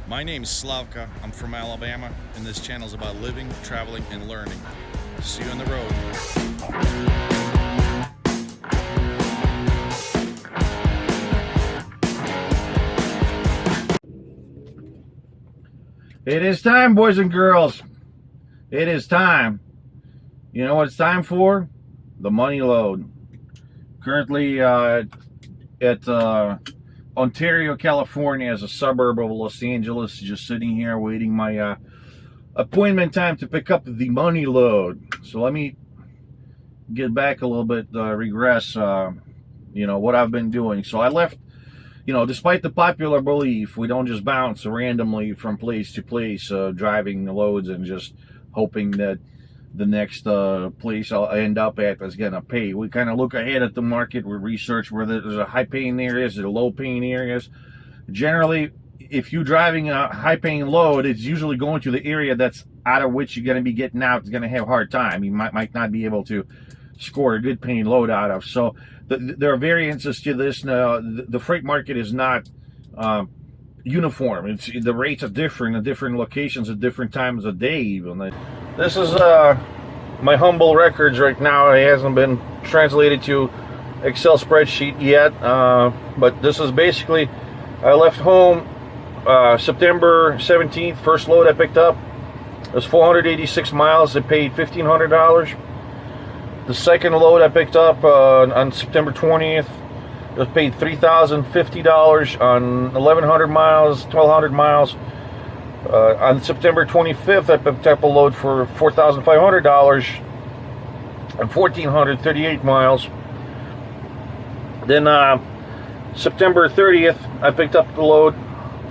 My name is Slavka. I'm from Alabama, and this channel is about living, traveling, and learning. See you on the road. It is time, boys and girls. It is time. You know what it's time for? The money load. Currently at Ontario, California, as a suburb of Los Angeles, just sitting here waiting my appointment time to pick up the money load. So let me get back a little bit, regress, what I've been doing. So I left, despite the popular belief, we don't just bounce randomly from place to place, driving the loads and just hoping that the next place I'll end up at is going to pay. We kind of look ahead at the market. We research where there's a high-paying areas, there are low-paying areas. Generally, if you're driving a high-paying load, it's usually going to the area that's out of which you're going to be getting out. It's going to have a hard time. You might not be able to score a good paying load out of. So there are variances to this. The freight market is not uniform. The rates are different at different locations at different times of day even. This is my humble records right now. It hasn't been translated to Excel spreadsheet yet, but this is basically, I left home September 17th, first load I picked up. It was 486 miles. I paid $1,500. The second load I picked up on September 20th, it was paid $3,050 on 1,100 miles, 1,200 miles. On September 25th, I picked up a load for $4,500 and 1,438 miles. Then September 30th, I picked up the load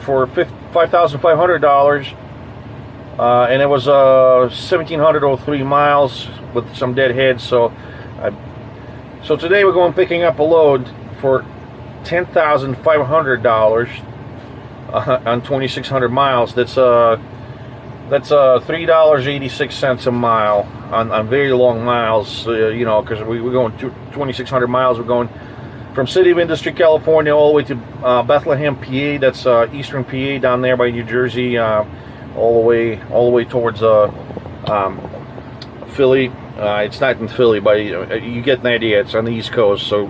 for $5,500, and it was 1,703 miles with some dead heads. So today we're going picking up a load for $10,500. On 2,600 miles. That's $3.86 a mile on very long miles. Because we're going 2,600 miles. We're going from City of Industry, California, all the way to Bethlehem, PA. That's eastern PA down there by New Jersey, all the way towards Philly. It's not in Philly, but you get an idea. It's on the East Coast. So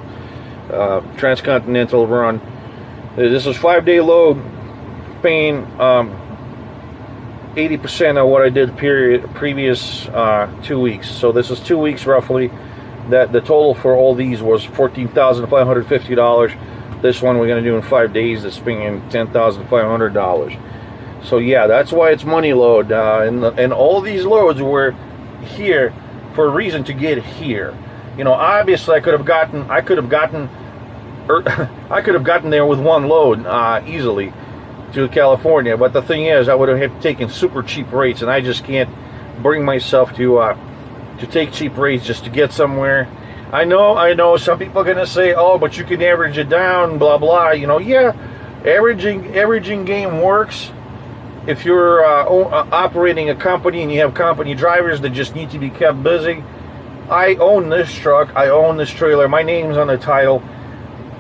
transcontinental run. This is 5-day load, paying 80% of what I did previous 2 weeks. So this is 2 weeks roughly. That the total for all these was $14,550. This one we're going to do in 5 days. It's paying $10,500. So yeah, that's why it's money load. And all these loads were here for a reason to get here. Obviously I could have gotten there with one load easily to California, but the thing is, I would have taken super cheap rates, and I just can't bring myself to take cheap rates just to get somewhere. I know. Some people are gonna say, "Oh, but you can average it down," blah blah. Yeah, averaging game works if you're operating a company and you have company drivers that just need to be kept busy. I own this truck. I own this trailer. My name's on the title.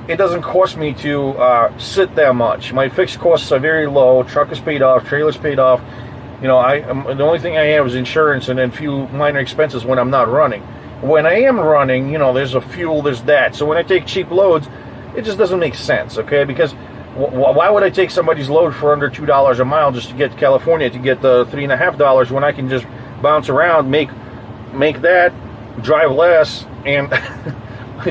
It doesn't cost me to sit that much. My fixed costs are very low. Truck is paid off. Trailer's paid off. The only thing I have is insurance and then a few minor expenses when I'm not running. When I am running, there's a fuel, there's that. So when I take cheap loads, it just doesn't make sense, okay? Because why would I take somebody's load for under $2 a mile just to get to California to get the $3.50 when I can just bounce around, make that, drive less, and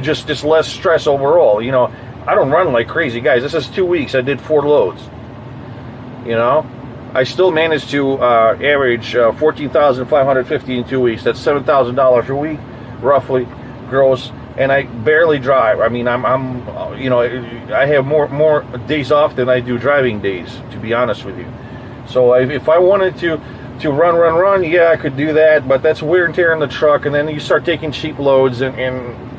just less stress overall. I don't run like crazy, guys. This is 2 weeks. I did 4 loads. I still managed to average $14,550 in 2 weeks. That's $7,000 a week, roughly, gross. And I barely drive. I mean, I have more days off than I do driving days, to be honest with you. So if I wanted to run, yeah, I could do that, but that's wear and tear in the truck, and then you start taking cheap loads, and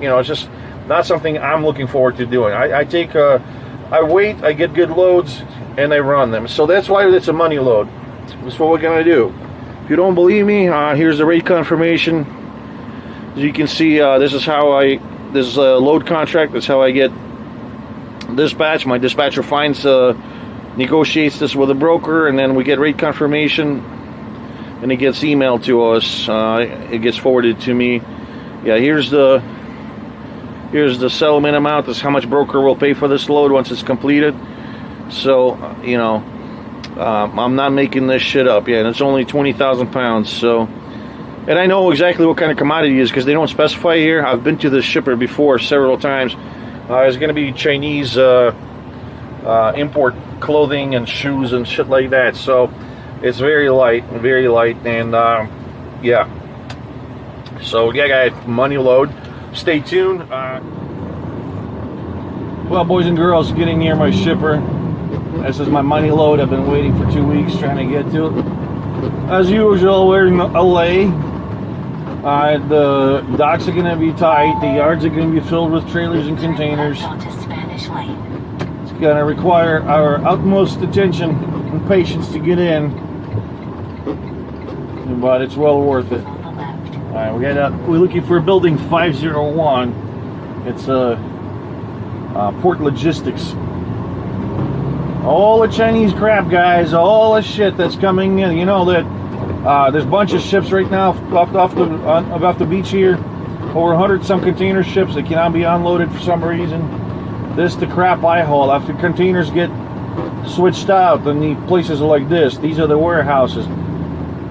it's just not something I'm looking forward to doing. I wait, I get good loads, and I run them. So that's why it's a money load. That's what we're going to do. If you don't believe me, here's the rate confirmation. As you can see, this is a load contract. That's how I get dispatch. My dispatcher finds negotiates this with a broker, and then we get rate confirmation, and it gets emailed to us. It gets forwarded to me. Yeah, here's the settlement amount. This is how much broker will pay for this load once it's completed. So, you know, I'm not making this shit up. Yeah, and it's only 20,000 pounds. So, and I know exactly what kind of commodity it is because they don't specify here. I've been to this shipper before several times. It's going to be Chinese import clothing and shoes and shit like that. So it's very light, and yeah. So yeah, guys, money load. Stay tuned. Well, boys and girls, getting near my shipper. This is my money load. I've been waiting for 2 weeks trying to get to it. As usual, we're in LA. The docks are going to be tight. The yards are going to be filled with trailers and containers. It's going to require our utmost attention and patience to get in, but it's well worth it. All right, we're looking for building 501. It's port logistics. All the Chinese crap, guys. All the shit that's coming in. You know that there's a bunch of ships right now off the beach here. Over 100 some container ships that cannot be unloaded for some reason. This the crap I haul. After containers get switched out, then the places are like this. These are the warehouses.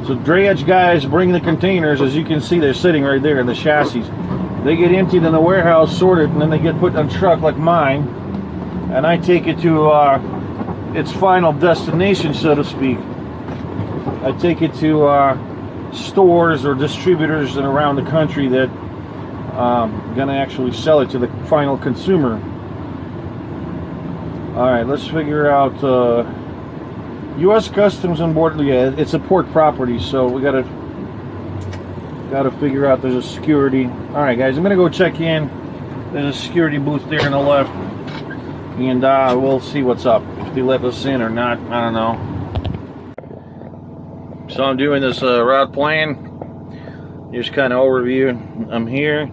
So drayage guys bring the containers. As you can see, they're sitting right there in the chassis. They get emptied in the warehouse, sorted, and then they get put on a truck like mine, and I take it to its final destination, so to speak. I take it to stores or distributors around the country that gonna actually sell it to the final consumer. All right, let's figure out U.S. Customs and Border. Yeah, it's a port property, so we gotta figure out. There's a security. All right, guys, I'm gonna go check in. There's a security booth there on the left, and we'll see what's up. If they let us in or not, I don't know. So I'm doing this route plan. Just kind of overview. I'm here.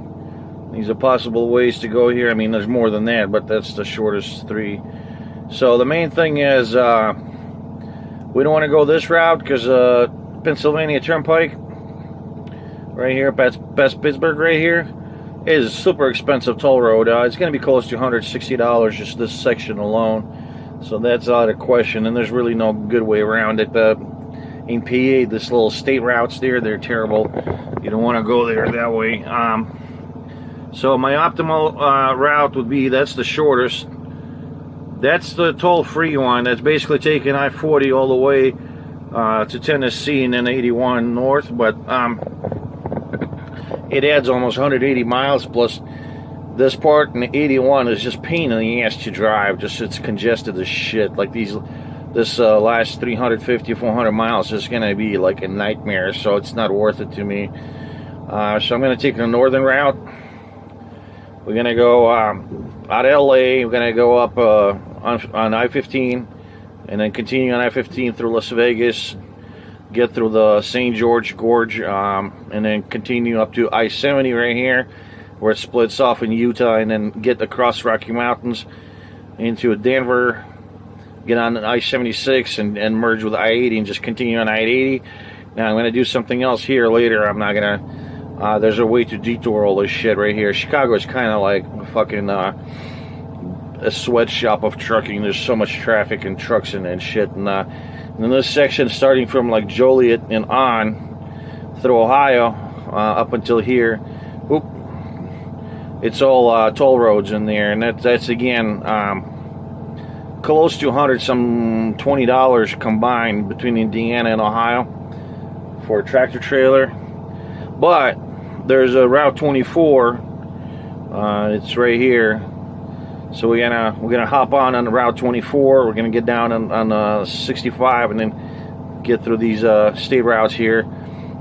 These are possible ways to go here. I mean, there's more than that, but that's the shortest three. So the main thing is we don't want to go this route because Pennsylvania Turnpike right here past Pittsburgh right here is a super expensive toll road. It's going to be close to $160 just this section alone. So that's out of question, and there's really no good way around it. In PA, this little state routes there, they're terrible. You don't want to go there that way. So my optimal route would be, that's the shortest. That's the toll-free one. That's basically taking I-40 all the way to Tennessee and then 81 north. But it adds almost 180 miles. Plus, this part in 81 is just pain in the ass to drive. Just it's congested as shit. Like this last 350, 400 miles is going to be like a nightmare. So it's not worth it to me. So I'm going to take the northern route. We're going to go out of LA. We're going to go up on I-15 and then continue on I-15 through Las Vegas, get through the St. George Gorge, and then continue up to I-70 right here where it splits off in Utah, and then get across Rocky Mountains into Denver, get on I-76 and merge with I-80 and just continue on I-80. Now I'm going to do something else here later. I'm not going to there's a way to detour all this shit right here. Chicago is kind of like fucking a sweatshop of trucking. There's so much traffic and trucks and shit. And in this section, starting from like Joliet and on through Ohio up until here, it's all toll roads in there, and that's again close to some $20 combined between Indiana and Ohio for a tractor trailer. But there's a Route 24. It's right here. So we're gonna hop on the Route 24. We're gonna get down on 65 and then get through these state routes here.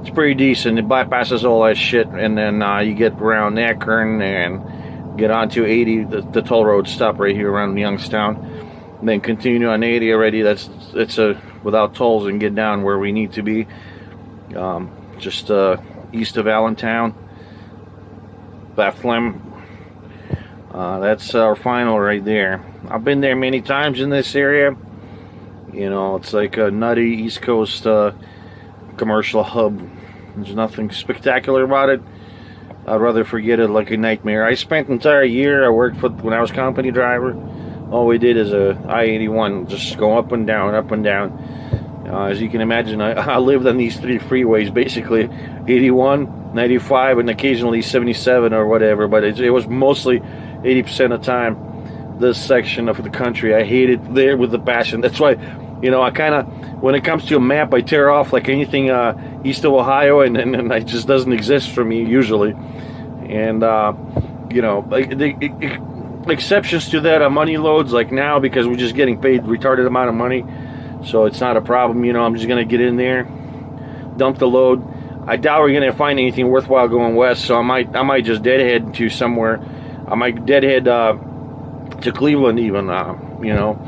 It's pretty decent. It bypasses all that shit, and then you get around Akron and get onto 80. The toll road stop right here around Youngstown. And then continue on 80 already. It's without tolls, and get down where we need to be. Just east of Allentown, Bethlehem. That's our final right there. I've been there many times in this area. You know, it's like a nutty East Coast commercial hub. There's nothing spectacular about it. I'd rather forget it like a nightmare. I spent an entire year, I worked for, when I was company driver, all we did is a I-81, just go up and down, up and down. As you can imagine, I lived on these three freeways, basically 81, 95, and occasionally 77 or whatever, but it was mostly 80% of the time this section of the country. I hate it there with the passion. That's why, you know, I kind of, when it comes to a map, I tear off like anything east of Ohio, and it just doesn't exist for me usually. And, you know, like the exceptions to that are money loads, like now, because we're just getting paid retarded amount of money. So it's not a problem, you know. I'm just going to get in there, dump the load. I doubt we're going to find anything worthwhile going west, so I might just deadhead to somewhere. I might deadhead to Cleveland even, you know,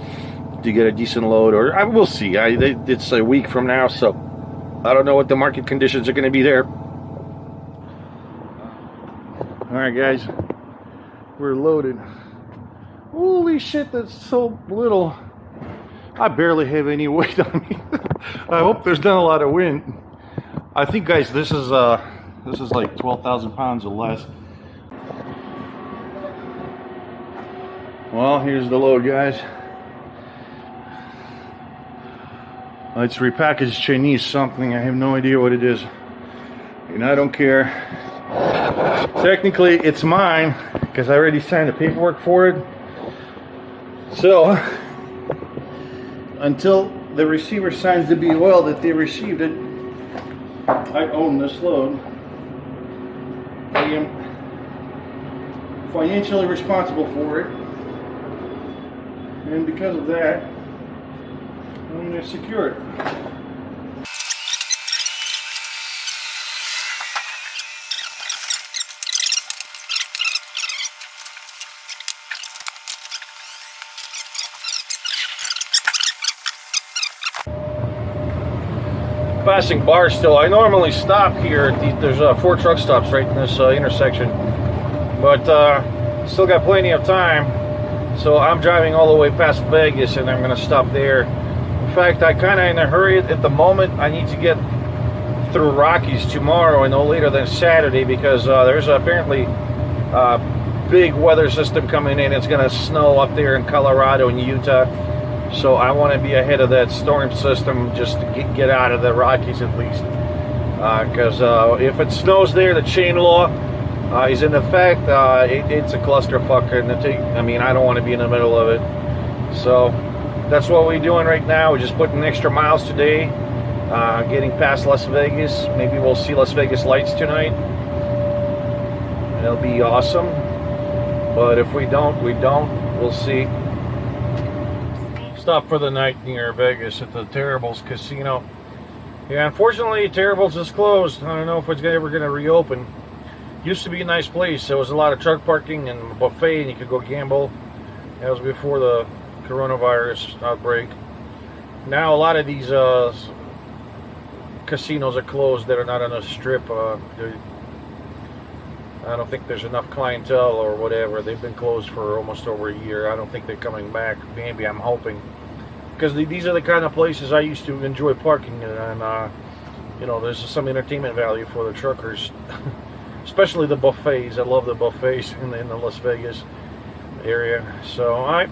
to get a decent load. Or we'll see. It's a week from now, so I don't know what the market conditions are going to be there. All right, guys, we're loaded. Holy shit, that's so little. I barely have any weight on me. I hope there's not a lot of wind. I think, guys, this is like 12,000 pounds or less. Well, here's the load, guys. It's repackaged Chinese something. I have no idea what it is, and I don't care. Technically, it's mine because I already signed the paperwork for it. So, until the receiver signs the BOL that they received it, I own this load. I am financially responsible for it, and because of that, I'm going to secure it. Passing Barstow. I normally stop here at there's 4 truck stops right in this intersection, but still got plenty of time, so I'm driving all the way past Vegas, and I'm going to stop there. In fact, I kind of in a hurry at the moment. I need to get through Rockies tomorrow and no later than Saturday, because there's apparently a big weather system coming in. It's going to snow up there in Colorado and Utah. So I want to be ahead of that storm system, just to get out of the Rockies at least. Because if it snows there, the chain law is in effect. It's a clusterfuck. I mean, I don't want to be in the middle of it. So that's what we're doing right now. We're just putting extra miles today, getting past Las Vegas. Maybe we'll see Las Vegas lights tonight. It'll be awesome. But if we don't, we don't. We'll see. Stop for the night near Vegas at the Terrible's Casino. Yeah, unfortunately, Terrible's is closed. I don't know if it's ever going to reopen. Used to be a nice place. There was a lot of truck parking and a buffet, and you could go gamble. That was before the coronavirus outbreak. Now a lot of these casinos are closed that are not on a strip. I don't think there's enough clientele or whatever. They've been closed for almost over a year. I don't think they're coming back. Maybe, I'm hoping. Because these are the kind of places I used to enjoy parking in, and you know, there's some entertainment value for the truckers. Especially the buffets. I love the buffets in the Las Vegas area. So, alright.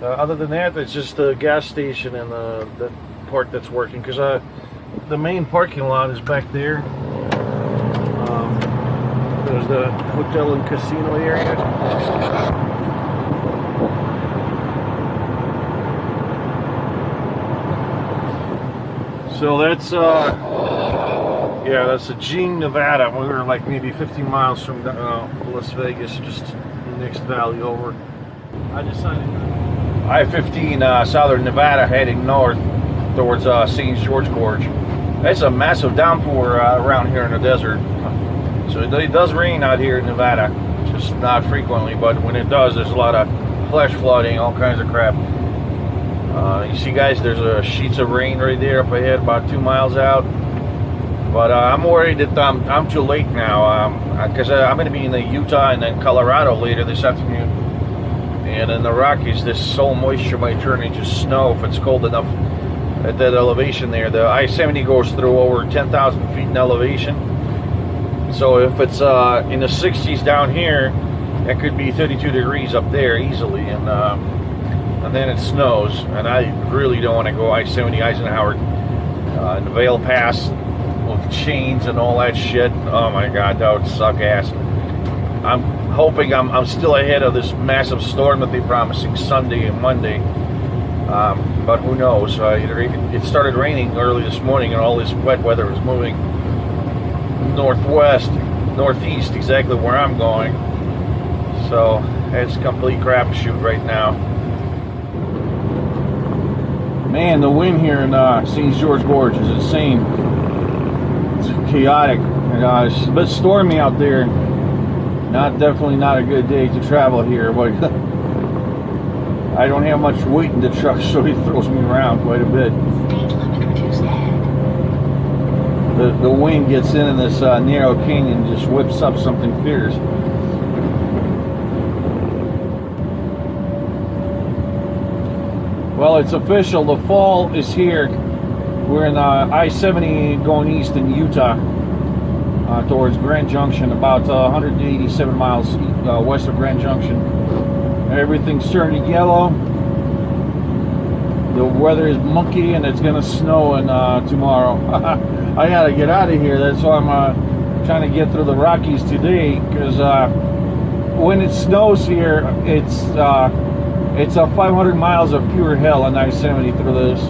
Other than that, it's just the gas station and the part that's working. Because the main parking lot is back there. There's the hotel and casino area. So that's yeah, that's Jean, Nevada. We were like maybe 15 miles from Las Vegas, just the next valley over. I decided I-15 Southern Nevada heading north towards St. George Gorge. That's a massive downpour around here in the desert. So it does rain out here in Nevada, just not frequently, but when it does, there's a lot of flash flooding, all kinds of crap. You see, guys, there's sheets of rain right there up ahead, about 2 miles out. But I'm worried that I'm too late now, because I'm going to be in the Utah and then Colorado later this afternoon. And in the Rockies, this soil moisture might turn into snow if it's cold enough at that elevation there. The I-70 goes through over 10,000 feet in elevation. So if it's in the 60s down here, it could be 32 degrees up there easily, and then it snows. And I really don't want to go I-70 Eisenhower in the Vail Pass with chains and all that shit. Oh my God, that would suck ass. I'm hoping I'm still ahead of this massive storm that they're promising Sunday and Monday. But who knows? It started raining early this morning, and all this wet weather is moving northeast, exactly where I'm going. So it's a complete crapshoot right now. Man, the wind here in St. George Gorge is insane. It's chaotic. It's a bit stormy out there. Definitely not a good day to travel here, but I don't have much weight in the truck, so it throws me around quite a bit. The wind gets in this narrow canyon and just whips up something fierce. Well, it's official. The fall is here. We're in I-70 going east in Utah towards Grand Junction, about 187 miles west of Grand Junction. Everything's turning yellow. The weather is mucky, and it's going to snow tomorrow. I got to get out of here. That's why I'm trying to get through the Rockies today, because when it snows here, it's 500 miles of pure hell on I-70 through this.